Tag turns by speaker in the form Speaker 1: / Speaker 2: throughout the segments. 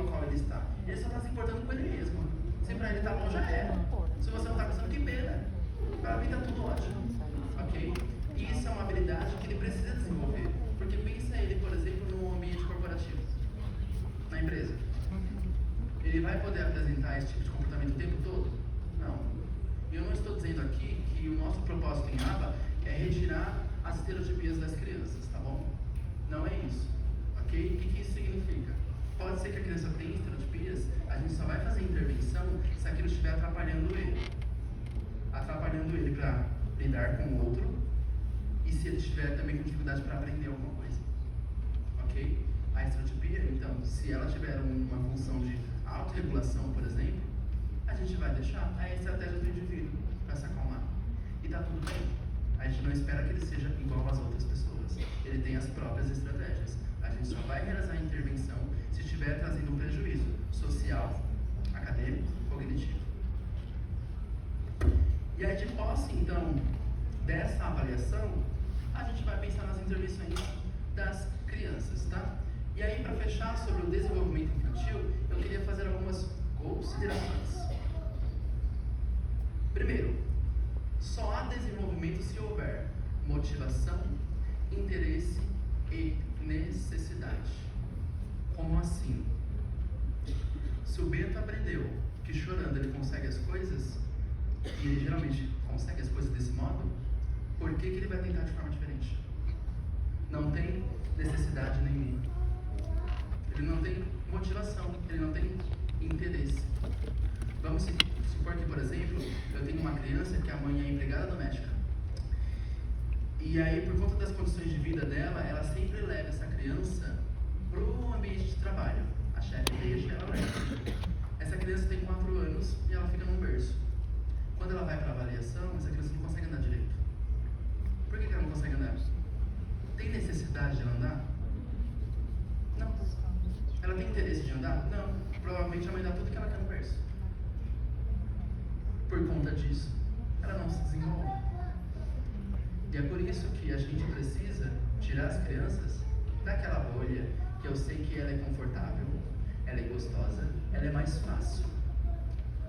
Speaker 1: ao qual ele está. Ele só está se importando com ele mesmo. Se para ele está bom, já é. Se você não está pensando, que pena. Para mim está tudo ótimo. Ok? E isso é uma habilidade que ele precisa desenvolver. Porque pensa ele, por exemplo, no ambiente corporativo, na empresa. Ele vai poder apresentar esse tipo de comportamento o tempo todo? Não. E eu não estou dizendo aqui que o nosso propósito em ABA é retirar as estereotipias das crianças, tá bom? Não é isso. Ok? O que isso significa? Pode ser que a criança tenha estereotipias, a gente só vai fazer intervenção se aquilo estiver atrapalhando ele. Atrapalhando ele para lidar com o outro e se ele estiver também com dificuldade para aprender alguma coisa. Ok? A estereotipia, então, se ela tiver uma função de autorregulação, por exemplo, a gente vai deixar a estratégia do indivíduo para se acalmar. E tá tudo bem. A gente não espera que ele seja igual às outras pessoas. Ele tem as próprias estratégias. A gente só vai realizar a intervenção se estiver trazendo um prejuízo social, acadêmico, cognitivo. E aí, de posse, então, dessa avaliação, a gente vai pensar nas intervenções das crianças, tá? E aí, para fechar sobre o desenvolvimento infantil, eu queria fazer algumas considerações. Primeiro, só há desenvolvimento se houver motivação, interesse e necessidade. Como assim? Se o Bento aprendeu que chorando ele consegue as coisas, e ele geralmente consegue as coisas desse modo, por que ele vai tentar de forma diferente? Não tem necessidade nenhuma. Ele não tem motivação, ele não tem interesse. Vamos supor que, por exemplo, eu tenho uma criança que a mãe é empregada doméstica. E aí, por conta das condições de vida dela, ela sempre leva essa criança para o ambiente de trabalho. A chefe deixa, ela leva. Essa criança tem 4 anos e ela fica num berço. Quando ela vai para a avaliação, essa criança não consegue andar direito. Por que ela não consegue andar? Tem necessidade de ela andar? Não. Ela tem interesse de andar? Não. Provavelmente a mãe dá tudo que ela quer no berço. Por conta disso, ela não se desenvolve. E é por isso que a gente precisa tirar as crianças daquela bolha que eu sei que ela é confortável, ela é gostosa, ela é mais fácil.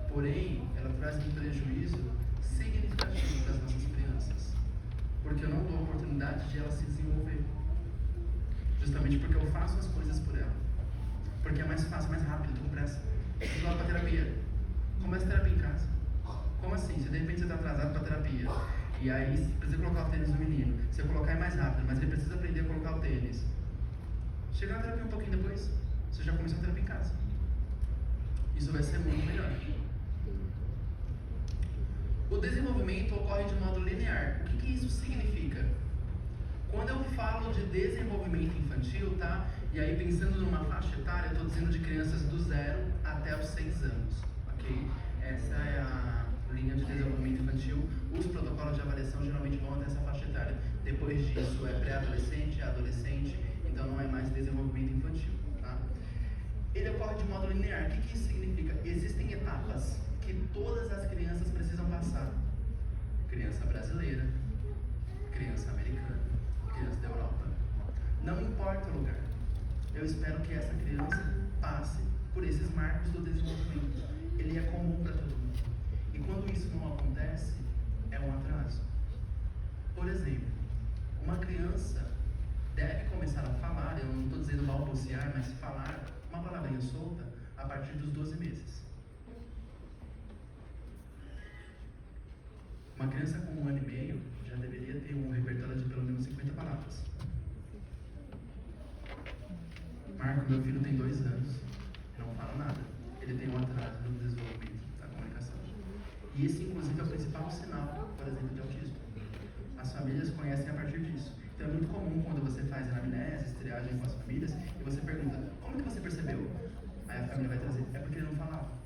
Speaker 1: Porém, ela traz um prejuízo significativo para as nossas crianças. Porque eu não dou a oportunidade de ela se desenvolver. Justamente porque eu faço as coisas por ela. Porque é mais fácil, mais rápido, estou com pressa. Você vai para terapia. Começa a terapia em casa. Como assim? Se de repente você está atrasado para terapia, e aí precisa colocar o tênis no menino, você colocar é mais rápido, mas ele precisa aprender a colocar o tênis. Chega na terapia um pouquinho depois, você já começou a terapia em casa. Isso vai ser muito melhor. O desenvolvimento ocorre de modo linear. O que isso significa? Quando eu falo de desenvolvimento infantil, tá? E aí pensando numa faixa etária, eu estou dizendo de crianças do 0 até os 6 anos, ok? Essa é a linha de desenvolvimento infantil. Os protocolos de avaliação geralmente vão até essa faixa etária. Depois disso é pré-adolescente, é adolescente, então não é mais desenvolvimento infantil, tá? Ele ocorre de modo linear. O que isso significa? Existem etapas que todas as crianças precisam passar. Criança brasileira, criança americana, criança da Europa. Não importa o lugar. Eu espero que essa criança passe por esses marcos do desenvolvimento. Ele é comum para todo mundo. E quando isso não acontece, é um atraso. Por exemplo, uma criança deve começar a falar, eu não estou dizendo balbuciar, mas falar uma palavrinha solta a partir dos 12 meses. Uma criança com 1 ano e meio já deveria ter um repertório de pelo menos 50 palavras. Marco, meu filho tem 2 anos, eu não falo nada. Ele tem um atraso no desenvolvimento da comunicação. E esse, inclusive, é o principal sinal, por exemplo, de autismo. As famílias conhecem a partir disso. Então é muito comum quando você faz anamnese, triagem com as famílias, e você pergunta, como que você percebeu? Aí a família vai trazer, é porque ele não falava.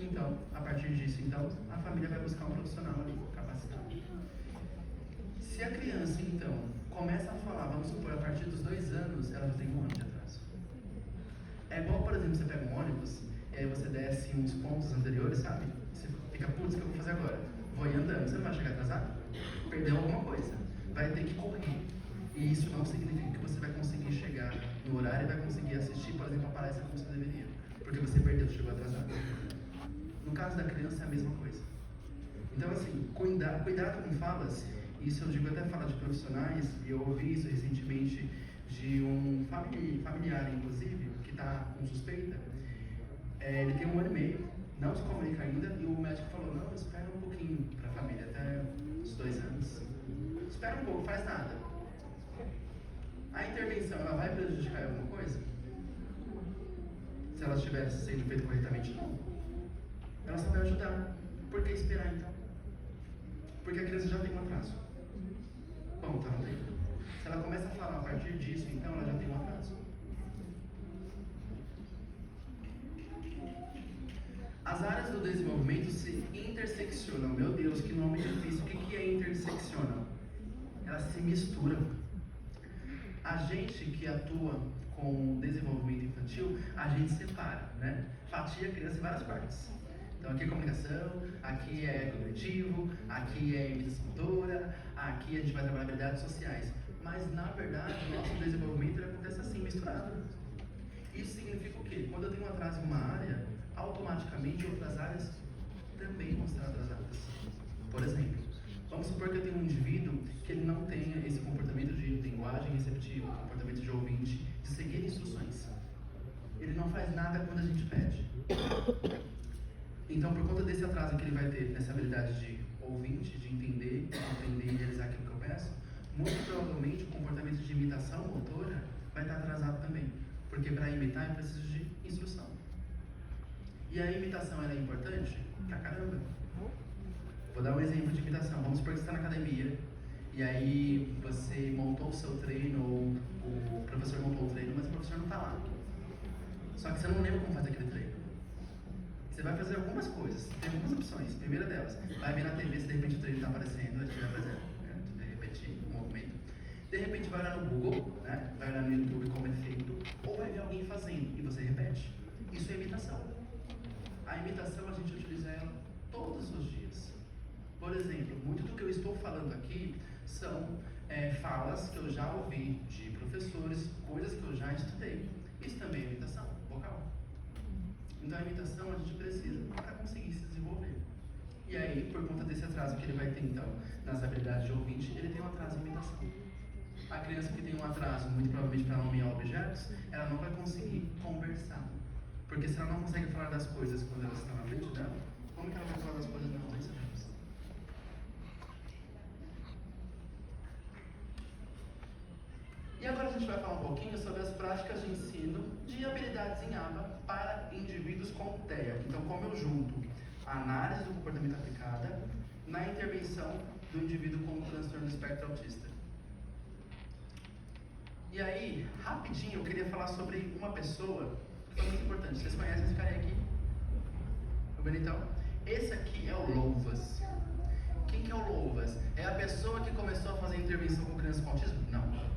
Speaker 1: Então, a partir disso, então, a família vai buscar um profissional ali, capacitado. Se a criança, então, começa a falar, vamos supor, a partir dos 2 anos, ela já tem 1 ano de atraso. É igual, por exemplo, você pega um ônibus, e aí você desce uns pontos anteriores, sabe? Você fica, putz, o que eu vou fazer agora? Vou ir andando, você não vai chegar atrasado? Perdeu alguma coisa. Vai ter que correr. E isso não significa que você vai conseguir chegar no horário e vai conseguir assistir, por exemplo, a palestra como você deveria. Porque você perdeu, chegou atrasado. No caso da criança é a mesma coisa. Então, assim, cuidado com falas. Isso eu digo até fala de profissionais, e eu ouvi isso recentemente de um familiar, inclusive, que está com suspeita. Ele tem 1 ano e meio, não se comunica ainda, e o médico falou, não, espera um pouquinho para a família, até os 2 anos. Espera um pouco, faz nada. A intervenção, ela vai prejudicar alguma coisa? Se ela estiver sendo feita corretamente, não. Ela só vai ajudar. Por que esperar, então? Porque a criança já tem um atraso. Bom, tá no tempo. Se ela começa a falar a partir disso, então ela já tem um atraso. As áreas do desenvolvimento se interseccionam. Meu Deus, que nome difícil. O que é interseccionam? Elas se misturam. A gente que atua com desenvolvimento infantil, a gente separa, né? Fatia a criança em várias partes. Então aqui é comunicação, aqui é cognitivo, aqui é imitação motora, aqui a gente vai trabalhar habilidades sociais. Mas na verdade o nosso desenvolvimento ele acontece assim, misturado. Isso significa o quê? Quando eu tenho um atraso em uma área, automaticamente outras áreas também vão estar atrasadas. Por exemplo, vamos supor que eu tenho um indivíduo que ele não tenha esse comportamento de linguagem receptiva, comportamento de ouvinte, de seguir instruções. Ele não faz nada quando a gente pede. Então, por conta desse atraso que ele vai ter nessa habilidade de ouvinte, de entender, compreender e realizar aquilo que eu peço, muito provavelmente o comportamento de imitação motora vai estar atrasado também. Porque para imitar eu preciso de instrução. E a imitação ela é importante? Pra caramba. Vou dar um exemplo de imitação. Vamos supor que você está na academia e aí você montou o seu treino, ou o professor montou o treino, mas o professor não está lá. Só que você não lembra como fazer aquele treino. Você vai fazer algumas coisas, tem algumas opções. Primeira delas, vai ver na TV se de repente o treino está aparecendo, a gente vai fazer, de repente, um movimento. De repente vai olhar no Google, né? Vai olhar no YouTube como é feito, ou vai ver alguém fazendo e você repete. Isso é imitação. A imitação a gente utiliza ela todos os dias. Por exemplo, muito do que eu estou falando aqui são falas que eu já ouvi de professores, coisas que eu já estudei. Isso também é imitação vocal. Então a imitação a gente precisa para conseguir se desenvolver. E aí, por conta desse atraso que ele vai ter então nas habilidades de ouvinte, ele tem um atraso em imitação. A criança que tem um atraso, muito provavelmente para nomear objetos, ela não vai conseguir conversar. Porque se ela não consegue falar das coisas quando ela está na frente dela, como que ela vai falar das coisas na ausência delas? E agora a gente vai falar um pouquinho sobre as práticas de ensino de habilidades em ABA para indivíduos com TEA. Então, como eu junto a análise do comportamento aplicada na intervenção do indivíduo com transtorno do espectro autista. E aí, rapidinho, eu queria falar sobre uma pessoa que foi muito importante. Vocês conhecem esse cara aqui? O Benitão? Esse aqui é o Louvas. Quem que é o Louvas? É a pessoa que começou a fazer intervenção com crianças com autismo? Não.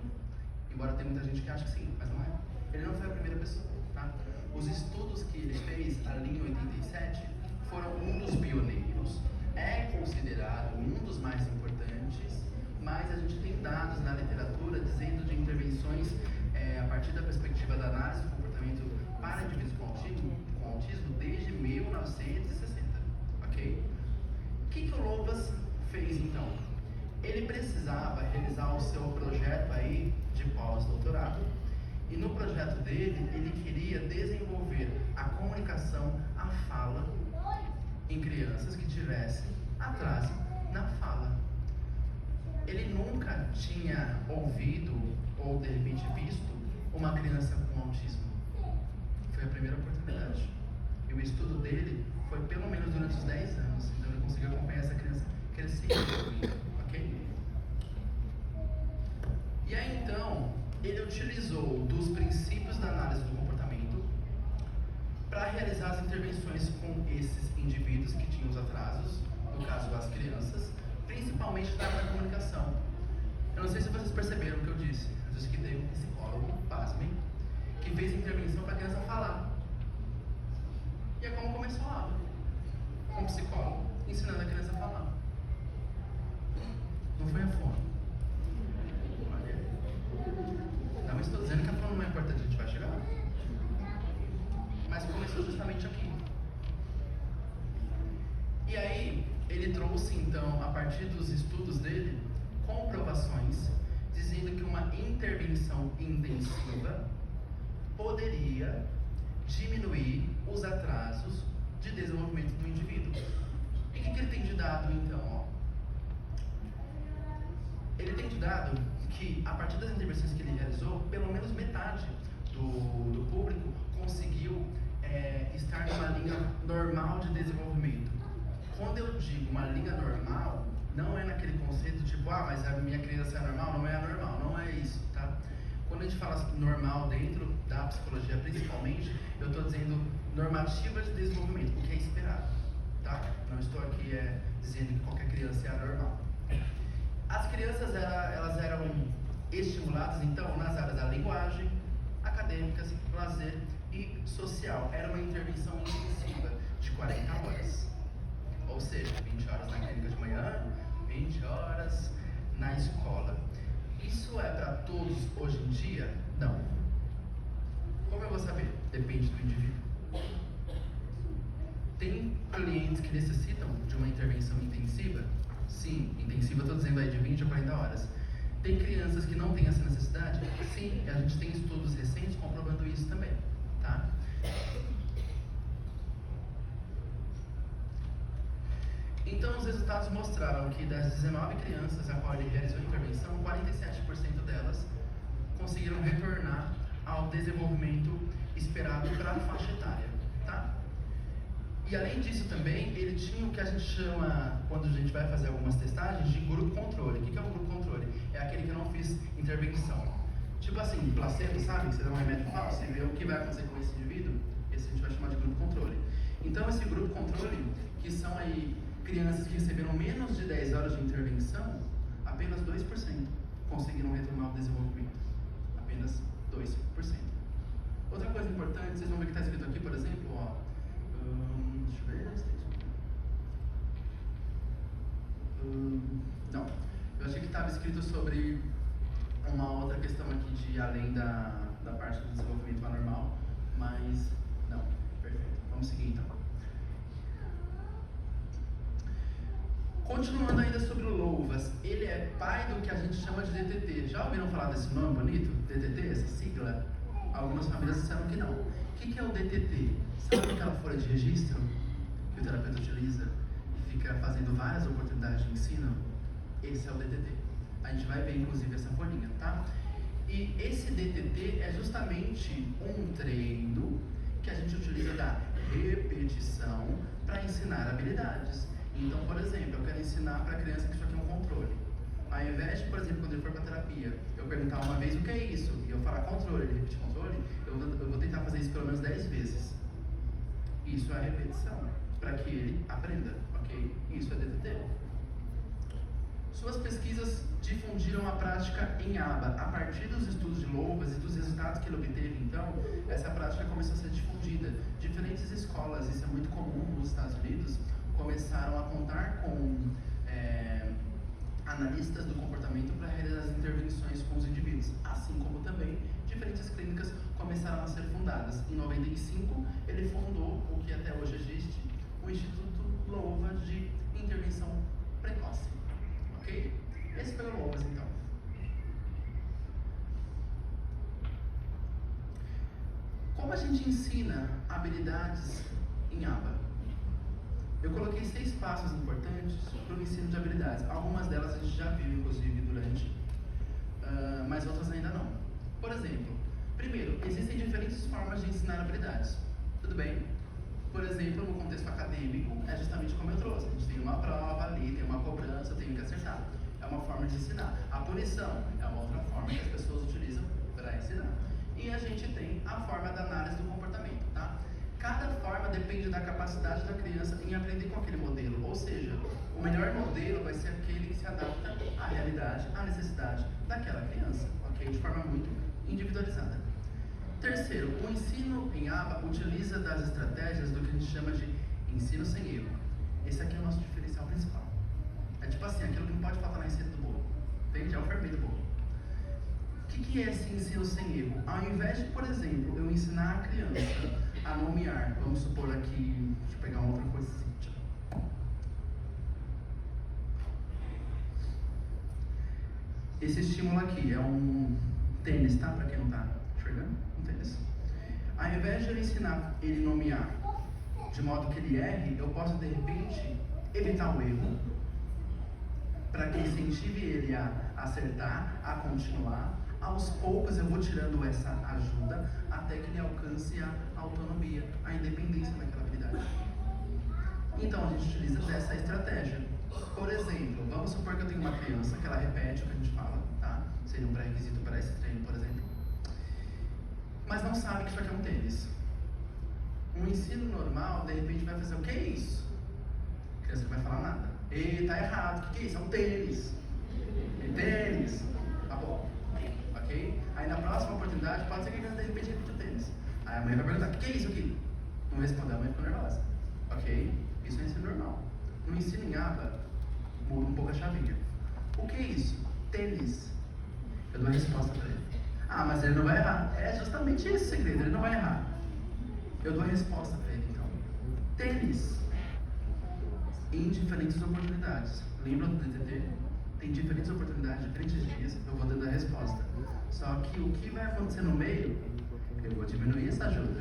Speaker 1: Embora tenha muita gente que acha que sim, mas não é. Ele não foi a primeira pessoa, tá? Os estudos que ele fez ali em 87 foram um dos pioneiros. É considerado um dos mais importantes, mas a gente tem dados na literatura dizendo de intervenções a partir da perspectiva da análise do comportamento para indivíduos com autismo desde 1960, ok? O que o Louvas fez então? Ele precisava realizar o seu projeto aí de pós-doutorado. E no projeto dele, ele queria desenvolver a comunicação, a fala, em crianças que tivessem atraso na fala. Ele nunca tinha ouvido ou de repente visto uma criança com autismo. Foi a primeira oportunidade. E o estudo dele foi pelo menos durante os 10 anos. Então ele conseguiu acompanhar essa criança crescer, ok? E aí então, ele utilizou dos princípios da análise do comportamento para realizar as intervenções com esses indivíduos que tinham os atrasos, no caso as crianças, principalmente na área da comunicação. Eu não sei se vocês perceberam o que eu disse. Eu disse que teve um psicólogo, pasmem, que fez intervenção para a criança falar. E é como começou a aula. Um psicólogo ensinando a criança a falar. Não foi a fome. Olha, dá um estou dizendo que a forma não é importante, a gente vai chegar lá. Mas começou justamente aqui. E aí, ele trouxe então, a partir dos estudos dele, comprovações dizendo que uma intervenção intensiva poderia diminuir os atrasos de desenvolvimento do indivíduo. E o que ele tem de dado então? Ó? Ele tem de dado que, a partir das intervenções que ele realizou, pelo menos metade do público conseguiu estar numa linha normal de desenvolvimento. Quando eu digo uma linha normal, não é naquele conceito tipo, mas a minha criança é normal, não é anormal, não é isso, tá? Quando a gente fala normal dentro da psicologia, principalmente, eu estou dizendo normativa de desenvolvimento, o que é esperado, tá? Não estou aqui dizendo que qualquer criança é anormal. As crianças, elas eram estimuladas, então, nas áreas da linguagem, acadêmicas, lazer e social. Era uma intervenção intensiva de 40 horas. Ou seja, 20 horas na clínica de manhã, 20 horas na escola. Isso é para todos hoje em dia? Não. Como eu vou saber? Depende do indivíduo. Tem clientes que necessitam de uma intervenção intensiva? Sim, intensiva eu estou dizendo aí de 20 a 40 horas. Tem crianças que não têm essa necessidade? Sim, a gente tem estudos recentes comprovando isso também, tá? Então, os resultados mostraram que das 19 crianças a qual ele realizou a intervenção, 47% delas conseguiram retornar ao desenvolvimento esperado pela faixa etária, tá? E além disso também, ele tinha o que a gente chama, quando a gente vai fazer algumas testagens, de grupo controle. O que é um grupo controle? É aquele que não fiz intervenção. Tipo assim, placebo, sabe? Você dá um remédio falso, você vê o que vai acontecer com esse indivíduo, esse a gente vai chamar de grupo controle. Então, esse grupo controle, que são aí crianças que receberam menos de 10 horas de intervenção, apenas 2% conseguiram retomar o desenvolvimento. Apenas 2%. Outra coisa importante, vocês vão ver que está escrito aqui, por exemplo, ó. Deixa eu ver. Não. Eu achei que estava escrito sobre uma outra questão aqui de além da parte do desenvolvimento anormal, mas não. Perfeito. Vamos seguir então. Continuando ainda sobre o Louvas, ele é pai do que a gente chama de DTT. Já ouviram falar desse nome bonito? DTT, essa sigla? Algumas famílias disseram que não. O que é o DTT? Sabe aquela folha de registro que o terapeuta utiliza e fica fazendo várias oportunidades de ensino? Esse é o DTT. A gente vai ver inclusive essa folhinha, tá? E esse DTT é justamente um treino que a gente utiliza da repetição para ensinar habilidades. Então, por exemplo, eu quero ensinar para a criança que isso aqui é um controle. Ao invés de, por exemplo, quando ele for para terapia, eu perguntar uma vez o que é isso, e eu falar controle, ele repetir controle, eu vou tentar fazer isso pelo menos 10 vezes. Isso é a repetição, para que ele aprenda, ok? Isso é DTT. Suas pesquisas difundiram a prática em aba. A partir dos estudos de Louvas e dos resultados que ele obteve, então, essa prática começou a ser difundida. Diferentes escolas, isso é muito comum nos Estados Unidos, começaram a contar com analistas do comportamento para realizar as intervenções com os indivíduos, assim como também diferentes clínicas começaram a ser fundadas. Em 95, ele fundou o que até hoje existe, o Instituto Louvas de Intervenção Precoce. Ok? Esse foi o Louvas, então. Como a gente ensina habilidades em aba? Eu coloquei 6 passos importantes para o ensino de habilidades. Algumas delas a gente já viu, inclusive, durante, mas outras ainda não. Por exemplo, primeiro, existem diferentes formas de ensinar habilidades. Tudo bem? Por exemplo, no contexto acadêmico, é justamente como eu trouxe. A gente tem uma prova ali, tem uma cobrança, eu tenho que acertar. É uma forma de ensinar. A punição é uma outra forma que as pessoas utilizam para ensinar. E a gente tem a forma da análise do comportamento, tá? Cada forma depende da capacidade da criança em aprender com aquele modelo. Ou seja, o melhor modelo vai ser aquele que se adapta à realidade, à necessidade daquela criança, ok? De forma muito individualizada. Terceiro, o ensino em aba utiliza das estratégias do que a gente chama de ensino sem erro. Esse aqui é o nosso diferencial principal. É tipo assim, aquilo que não pode faltar na receita do bolo. Entende? É o fermento do bolo. O que é esse ensino sem erro? Ao invés de, por exemplo, eu ensinar a criança a nomear, vamos supor aqui, deixa eu pegar uma outra coisa. Esse estímulo aqui é um tênis, tá? Para quem não tá enxergando, um tênis. Ao invés de eu ensinar ele a nomear de modo que ele erre, eu posso, de repente, evitar o erro, para que incentive ele a acertar, a continuar. Aos poucos eu vou tirando essa ajuda até que ele alcance a autonomia, a independência daquela habilidade. Então a gente utiliza dessa estratégia. Por exemplo, vamos supor que eu tenho uma criança que ela repete o que a gente fala, tá? Seria um pré-requisito para esse treino, por exemplo. Mas não sabe que isso aqui é um tênis. Um ensino normal, de repente, vai fazer o que é isso? A criança não vai falar nada. Ei, tá errado, o que é isso? É um tênis. É tênis. Tá bom. Ok? Aí na próxima oportunidade, pode ser que a criança de repente repita o tênis. Aí a mãe vai perguntar, o que é isso aqui? Não responder, a mãe ficou nervosa. Ok? Isso é ensino normal. No ensino em ABA, muda um pouco a chavinha. O que é isso? Tênis. Eu dou a resposta para ele. Ah, mas ele não vai errar. É justamente esse o segredo, ele não vai errar. Eu dou a resposta para ele, então. Tênis. Em diferentes oportunidades. Lembra do DTT? Tem diferentes oportunidades, diferentes dias, eu vou dando a resposta. Só que o que vai acontecer no meio, eu vou diminuir essa ajuda.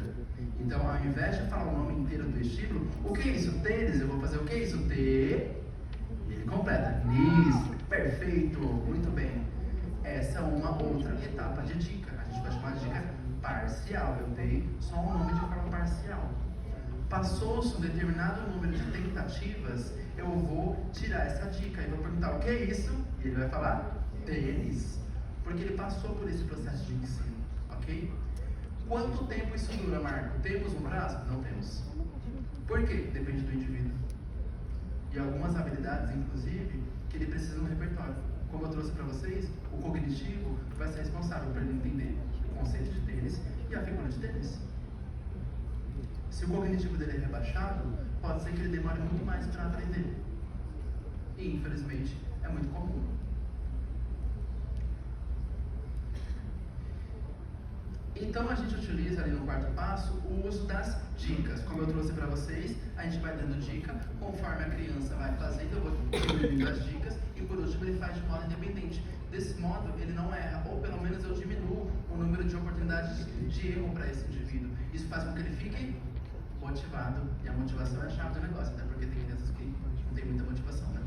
Speaker 1: Então, ao invés de falar o nome inteiro do estímulo, o que é isso? Tênis, eu vou fazer o que é isso? T. E ele completa. Isso, perfeito, muito bem. Essa é uma outra etapa de dica. A gente vai chamar de dica parcial. Eu dei só um nome de forma parcial. Passou-se um determinado número de tentativas, eu vou tirar essa dica e vou perguntar o que é isso? E ele vai falar tênis. Porque ele passou por esse processo de ensino, ok? Quanto tempo isso dura, Marco? Temos um prazo? Não temos. Por quê? Depende do indivíduo. E algumas habilidades, inclusive, que ele precisa no repertório. Como eu trouxe para vocês, o cognitivo vai ser responsável por ele entender o conceito de tênis e a figura de tênis. Se o cognitivo dele é rebaixado, pode ser que ele demore muito mais para aprender. E, infelizmente, é muito comum. Então, a gente utiliza ali no quarto passo o uso das dicas. Como eu trouxe para vocês, a gente vai dando dica, conforme a criança vai fazendo, eu vou diminuindo as dicas, e por último ele faz de modo independente. Desse modo, ele não erra, ou pelo menos eu diminuo o número de oportunidades de erro para esse indivíduo. Isso faz com que ele fique motivado, e a motivação é a chave do negócio, até porque tem crianças que não tem muita motivação, né?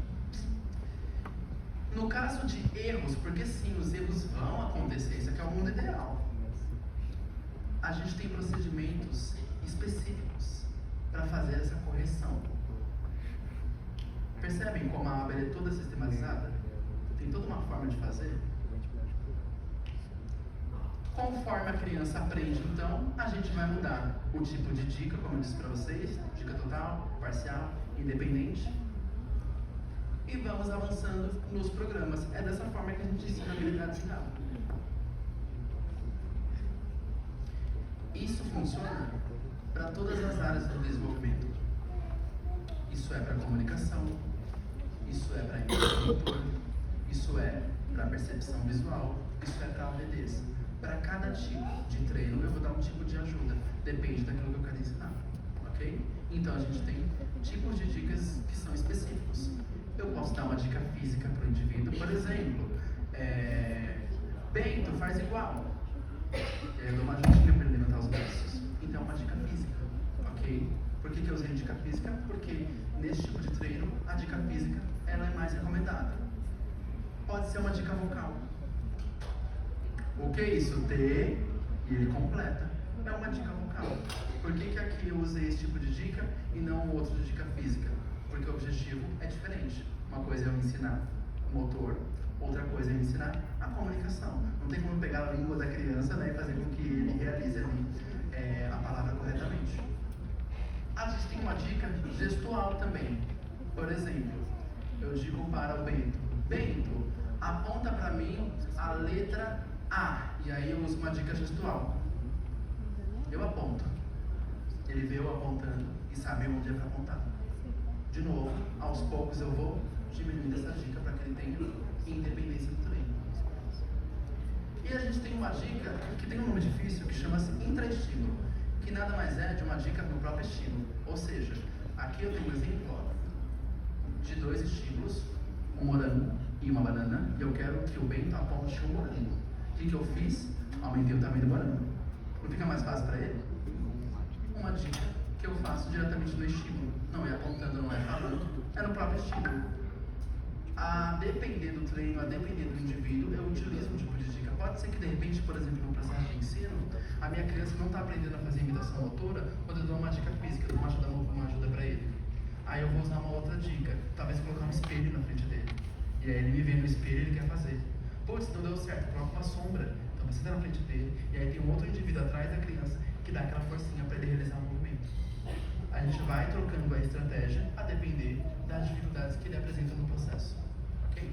Speaker 1: No caso de erros, porque sim, os erros vão acontecer, isso aqui é o mundo ideal. A gente tem procedimentos específicos para fazer essa correção. Percebem como a aba é toda sistematizada? Tem toda uma forma de fazer? Conforme a criança aprende, então, a gente vai mudar o tipo de dica, como eu disse para vocês, dica total, parcial, independente. E vamos avançando nos programas. É dessa forma que a gente ensina habilidades em campo. Isso funciona para todas as áreas do desenvolvimento. Isso é para comunicação, isso é para motor, isso é para percepção visual, isso é para obediência. Para cada tipo de treino eu vou dar um tipo de ajuda, depende daquilo que eu quero ensinar, ok? Então a gente tem tipos de dicas que são específicos. Eu posso dar uma dica física para o indivíduo, por exemplo, Bento, faz igual. Eu dou uma dica para ele levantar os braços. Então é uma dica física, ok? Por que eu usei a dica física? Porque nesse tipo de treino, a dica física ela é mais recomendada. Pode ser uma dica vocal. O que é isso? T, e ele completa. É uma dica vocal. Por que aqui eu usei esse tipo de dica e não o outro de dica física? Porque o objetivo é diferente. Uma coisa é eu ensinar o motor, outra coisa é ensinar a comunicação. Não tem como pegar a língua da criança, né, e fazer com que ele realize ali a palavra corretamente. A gente tem uma dica gestual também. Por exemplo, eu digo para o Bento: Bento, aponta para mim a letra A. E aí eu uso uma dica gestual. Eu aponto. Ele vê eu apontando e sabe onde é para apontar. De novo, aos poucos eu vou diminuindo essa dica para que ele tenha independência do treino. E a gente tem uma dica que tem um nome difícil, que chama-se intraestímulo, que nada mais é de uma dica no próprio estímulo. Ou seja, aqui eu tenho um exemplo de 2 estímulos, um morango e uma banana, e eu quero que o Bento aponte o morango. O que eu fiz? Aumentei o tamanho do morango. Não fica mais fácil para ele? Uma dica que eu faço diretamente no estímulo. Não é apontando, não é falando, é no próprio estímulo. A depender do treino, a depender do indivíduo, eu utilizo um tipo de dica. Pode ser que de repente, por exemplo, no processo de ensino, a minha criança não está aprendendo a fazer imitação motora, quando eu dou uma dica física, eu dou uma ajuda para ele. Aí eu vou usar uma outra dica, talvez colocar um espelho na frente dele. E aí ele me vê no espelho e ele quer fazer. Putz, não deu certo, coloca uma sombra. Então você está na frente dele, e aí tem um outro indivíduo atrás da criança que dá aquela forcinha para ele realizar um movimento. A gente vai trocando a estratégia a depender das dificuldades que ele apresenta no processo. Ok?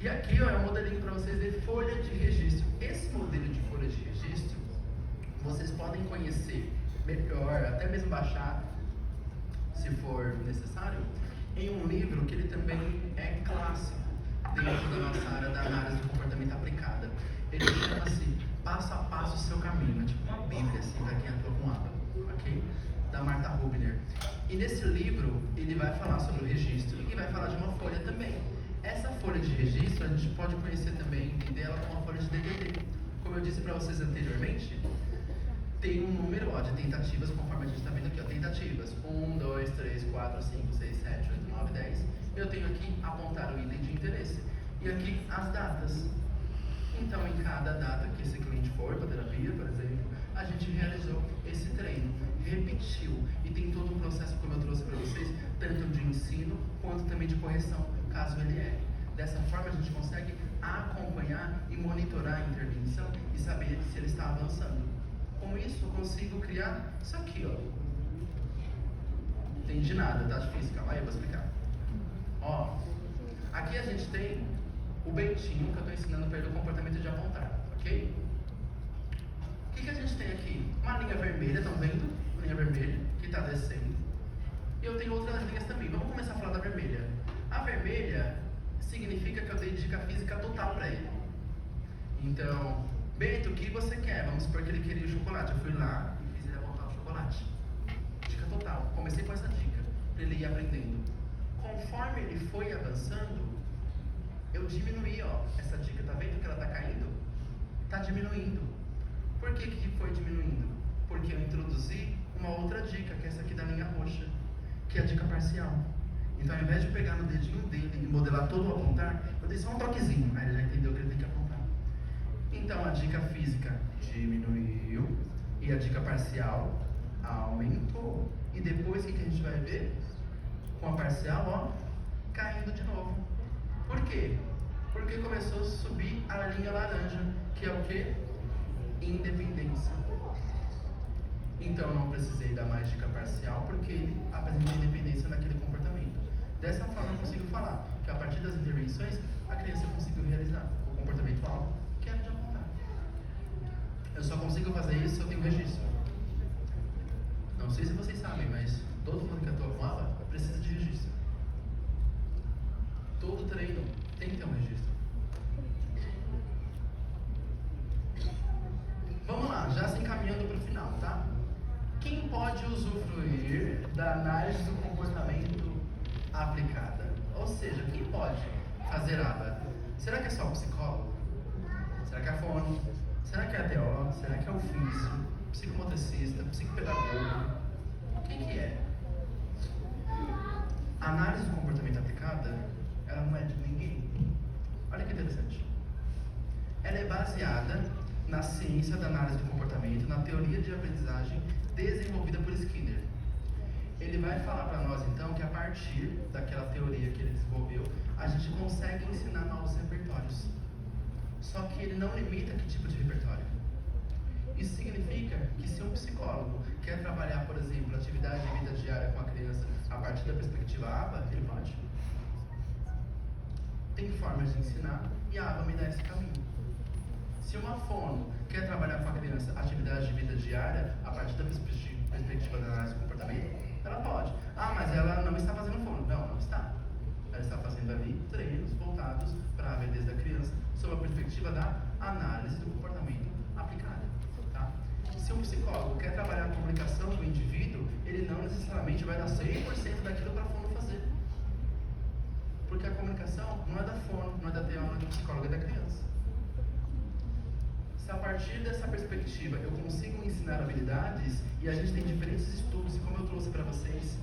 Speaker 1: E aqui ó, é um modelinho para vocês de folha de registro. Esse modelo de folha de registro, vocês podem conhecer melhor, até mesmo baixar, se for necessário, em um livro que ele também é clássico dentro da nossa área da análise do comportamento aplicada. Ele chama-se Passo a Passo o Seu Caminho, é tipo uma bíblia, assim, para quem atua com aba, ok? Da Martha Rubner. E nesse livro, ele vai falar sobre o registro e vai falar de uma folha também. Essa folha de registro, a gente pode conhecer também, entender ela como uma folha de DDD. Como eu disse para vocês anteriormente, tem um número ó, de tentativas, conforme a gente está vendo aqui, ó, tentativas. 1, 2, 3, 4, 5, 6, 7, 8, 9, 10. Eu tenho aqui apontar o item de interesse. E aqui as datas. Então, em cada data que esse cliente for para terapia, por exemplo, a gente realizou esse treino, repetiu. E tem todo um processo, como eu trouxe para vocês, tanto de ensino quanto também de correção, caso ele erre. Dessa forma, a gente consegue acompanhar e monitorar a intervenção e saber se ele está avançando. Com isso, eu consigo criar isso aqui, ó. Entendi nada, tá difícil, calma aí, eu vou explicar. Ó, aqui a gente tem o Bentinho, que eu estou ensinando para ele o comportamento de apontar, ok? O que a gente tem aqui? Uma linha vermelha, estão vendo? Uma linha vermelha, que está descendo. E eu tenho outras linhas também. Vamos começar a falar da vermelha. A vermelha significa que eu dei dica física total para ele. Então, Bento, o que você quer? Vamos supor que ele queria o chocolate. Eu fui lá e fiz ele apontar o chocolate. Dica total. Comecei com essa dica, para ele ir aprendendo. Conforme ele foi avançando, eu diminuí, ó, essa dica. Tá vendo que ela tá caindo? Tá diminuindo. Por que foi diminuindo? Porque eu introduzi uma outra dica, que é essa aqui da linha roxa, que é a dica parcial. Então, ao invés de pegar no dedinho dele e modelar todo o apontar, eu dei só um toquezinho. Aí ele já entendeu que ele tem que apontar. Então, a dica física diminuiu e a dica parcial aumentou. E depois, o que a gente vai ver? Com a parcial, ó, caindo de novo. Por quê? Porque começou a subir a linha laranja, que é o quê? Independência. Então, eu não precisei dar mais dica parcial, porque ele apresenta independência naquele comportamento. Dessa forma, eu consigo falar que a partir das intervenções, a criança conseguiu realizar o comportamento alvo, que era de apontar. Eu só consigo fazer isso se eu tenho registro. Não sei se vocês sabem, mas todo mundo que atua com ABA precisa de registro. Todo treino tem que ter um registro. Vamos lá, já se encaminhando para o final, tá? Quem pode usufruir da análise do comportamento aplicada? Ou seja, quem pode fazer ABA? Será que é só o psicólogo? Será que é a fono? Será que é a TO? Será que é o ofício? Psicomotricista? Psicopedagogo? Quem que é? A análise do comportamento aplicada, ela não é de ninguém. Olha que interessante. Ela é baseada na ciência da análise do comportamento, na teoria de aprendizagem desenvolvida por Skinner. Ele vai falar para nós, então, que a partir daquela teoria que ele desenvolveu, a gente consegue ensinar novos repertórios. Só que ele não limita que tipo de repertório. Isso significa que se um psicólogo quer trabalhar, por exemplo, atividade de vida diária com a criança a partir da perspectiva ABA, ele pode. Tem formas de ensinar e a ABA me dá esse caminho. Se uma fono quer trabalhar com a criança atividade de vida diária a partir da perspectiva da análise do comportamento, ela pode. Ah, mas ela não está fazendo fono. Não, não está. Ela está fazendo ali treinos voltados para a habilidade da criança, sob a perspectiva da análise do comportamento aplicada. Tá? Se um psicólogo quer trabalhar a comunicação do indivíduo, ele não necessariamente vai dar 100% daquilo para a fono fazer. Porque a comunicação não é da fono, não é da TO, não é do psicólogo, é da criança. Se a partir dessa perspectiva eu consigo ensinar habilidades, e a gente tem diferentes estudos, e como eu trouxe para vocês,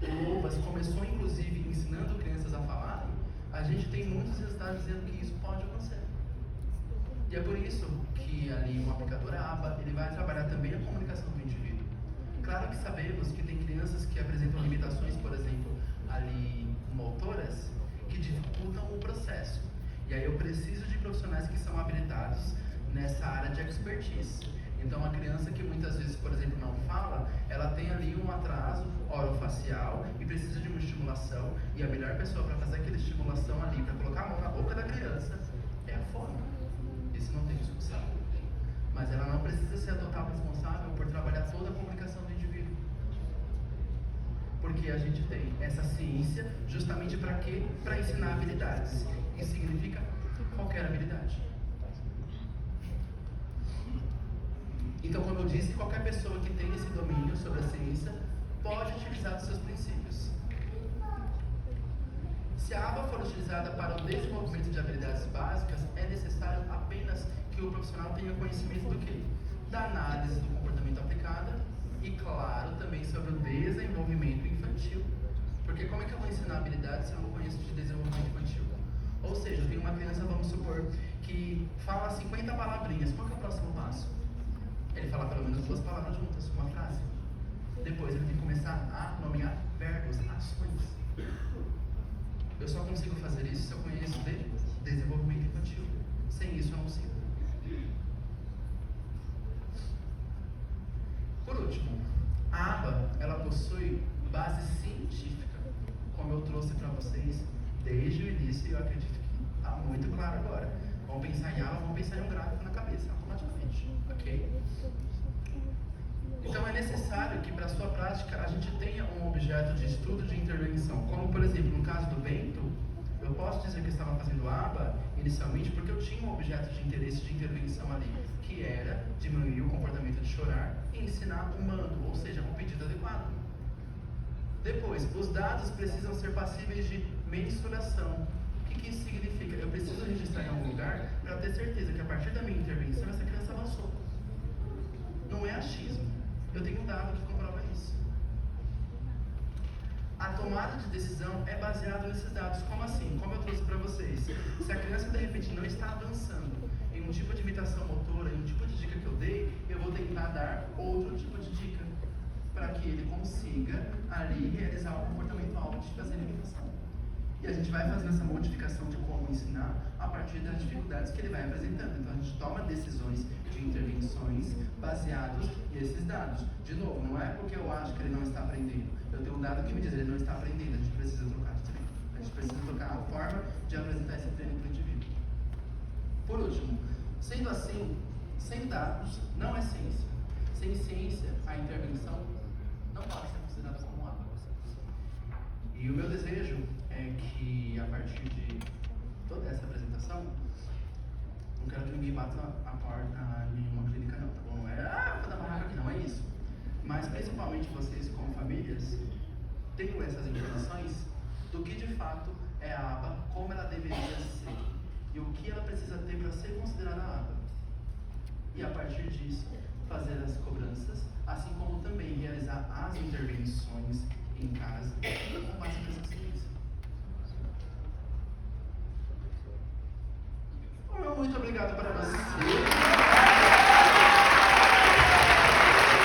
Speaker 1: o Louvas começou inclusive ensinando crianças a falarem, a gente tem muitos resultados dizendo que isso pode acontecer. E é por isso que ali um aplicador ABA, ele vai trabalhar também a comunicação do indivíduo. Claro que sabemos que tem crianças que apresentam limitações, por exemplo, ali motoras, que dificultam o processo. E aí eu preciso de profissionais que são habilitados nessa área de expertise. Então a criança que muitas vezes, por exemplo, não fala, ela tem ali um atraso orofacial e precisa de uma estimulação, e a melhor pessoa para fazer aquela estimulação ali, para colocar a mão na boca da criança, é a fono. Isso não tem discussão. Mas ela não precisa ser a total responsável por trabalhar toda a comunicação do indivíduo. Porque a gente tem essa ciência justamente para quê? Para ensinar habilidades. Isso significa qualquer habilidade. Então, como eu disse, qualquer pessoa que tem esse domínio sobre a ciência pode utilizar os seus princípios. Se a aba for utilizada para o desenvolvimento de habilidades básicas, é necessário apenas que o profissional tenha conhecimento do quê? Da análise do comportamento aplicada e, claro, também sobre o desenvolvimento infantil. Porque como é que eu vou ensinar habilidades se eu não conheço de desenvolvimento infantil? Ou seja, eu tenho uma criança, vamos supor, que fala 50 palavrinhas. Qual que é o próximo passo? Ele fala pelo menos 2 palavras juntas, uma frase. Depois ele tem que começar a nomear verbos, ações. Eu só consigo fazer isso se eu conheço de desenvolvimento infantil. Sem isso eu não consigo. Por último, a aba, ela possui base científica, como eu trouxe para vocês desde o início, e eu acredito que está muito claro agora. Vamos pensar em aba, vamos pensar em um gráfico na cabeça, automaticamente, ok? Então é necessário que para a sua prática a gente tenha um objeto de estudo de intervenção, como por exemplo no caso do Bento, eu posso dizer que eu estava fazendo aba inicialmente porque eu tinha um objeto de interesse de intervenção ali, que era diminuir o comportamento de chorar e ensinar um mando, ou seja, um pedido adequado. Depois, os dados precisam ser passíveis de mensuração. O que isso significa? Eu preciso registrar em algum lugar para ter certeza que a partir da minha intervenção essa criança avançou. Não é achismo. Eu tenho um dado que comprova isso. A tomada de decisão é baseada nesses dados. Como assim? Como eu trouxe para vocês. Se a criança de repente não está avançando em um tipo de imitação motora, em um tipo de dica que eu dei, eu vou tentar dar outro tipo de dica para que ele consiga ali realizar o comportamento alvo de fazer imitação. E a gente vai fazendo essa modificação de como ensinar a partir das dificuldades que ele vai apresentando. Então a gente toma decisões de intervenções baseados nesses dados. De novo, não é porque eu acho que ele não está aprendendo. Eu tenho um dado que me diz que ele não está aprendendo. A gente precisa trocar de treino. A gente precisa trocar a forma de apresentar esse treino para o indivíduo. Por último, sendo assim, sem dados não é ciência. Sem ciência, a intervenção não pode ser considerada como ato. E o meu desejo é que, a partir de toda essa apresentação, não quero que ninguém bata a porta em nenhuma clínica não, tá bom? Não é, vou dar barraca aqui, não é isso. Mas, principalmente vocês como famílias, tenham essas informações do que de fato é a aba, como ela deveria ser e o que ela precisa ter para ser considerada a aba. E, a partir disso, fazer as cobranças, assim como também realizar as intervenções em casa com base nessa ciência. Muito obrigado para você.